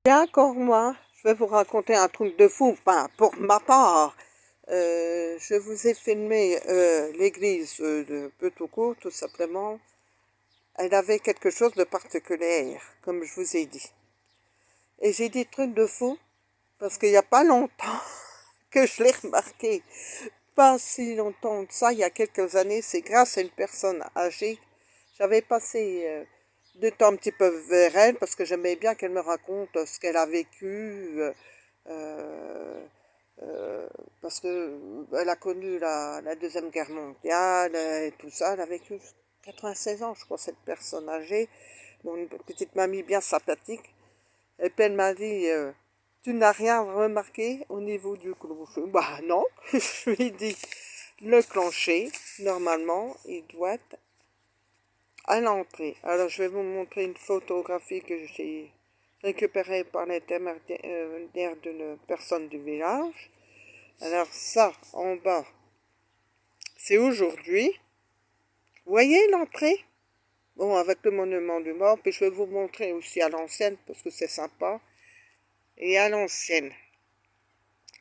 Et encore moi, je vais vous raconter un truc de fou, enfin, pour ma part. Je vous ai filmé l'église de Petouko, tout simplement. Elle avait quelque chose de particulier, comme je vous ai dit. Et j'ai dit truc de fou, parce qu'il n'y a pas longtemps que je l'ai remarqué. Pas si longtemps que ça, il y a quelques années, c'est grâce à une personne âgée. J'avais passé du temps un petit peu vers elle, parce que j'aimais bien qu'elle me raconte ce qu'elle a vécu. Euh, Parce que elle a connu la Deuxième Guerre mondiale et tout ça. Elle a vécu 96 ans, je crois, cette personne âgée. Bon, une petite mamie bien sympathique. Et puis elle m'a dit, tu n'as rien remarqué au niveau du clocher? Bah non, je lui ai dit, le clocher, normalement, il doit être à l'entrée. Alors je vais vous montrer une photographie que j'ai récupérée par l'intermédiaire d'une personne du village. Alors ça, en bas, c'est aujourd'hui. Vous voyez l'entrée? Bon, avec le monument du mort, puis je vais vous montrer aussi à l'ancienne, parce que c'est sympa. Et à l'ancienne.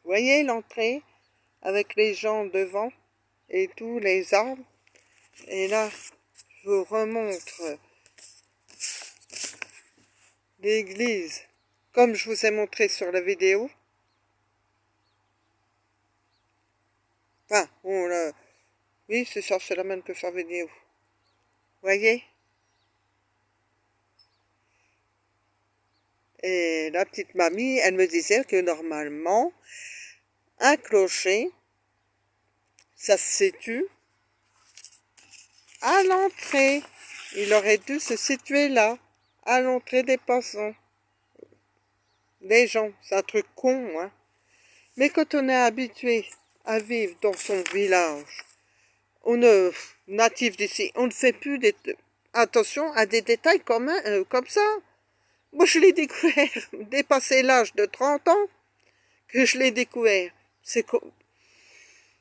Vous voyez l'entrée, avec les gens devant, et tous les arbres. Et là, je vous remontre l'église, comme je vous ai montré sur la vidéo. Enfin, oui, c'est ça, c'est la même que sur la vidéo. Vous voyez? Et la petite mamie, elle me disait que normalement, un clocher, ça se situe à l'entrée. Il aurait dû se situer là, à l'entrée des passants. Des gens, c'est un truc con, hein. Mais quand on est habitué à vivre dans son village, on est natif d'ici, on ne fait plus attention à des détails comme ça. Moi, je l'ai découvert, dépassé l'âge de 30 ans, que je l'ai découvert.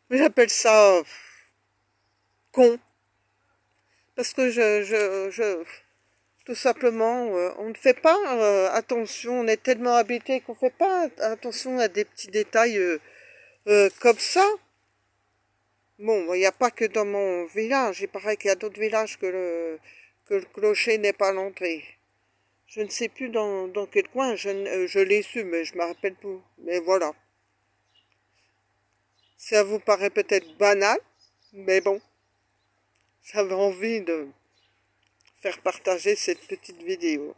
J'appelle ça con. Parce que tout simplement, on ne fait pas attention, on est tellement habité qu'on ne fait pas attention à des petits détails comme ça. Bon, il n'y a pas que dans mon village, il paraît qu'il y a d'autres villages que le clocher n'est pas à l'entrée. Je ne sais plus dans quel coin, je l'ai su, mais je ne me rappelle plus. Mais voilà. Ça vous paraît peut-être banal, mais bon, j'avais envie de faire partager cette petite vidéo.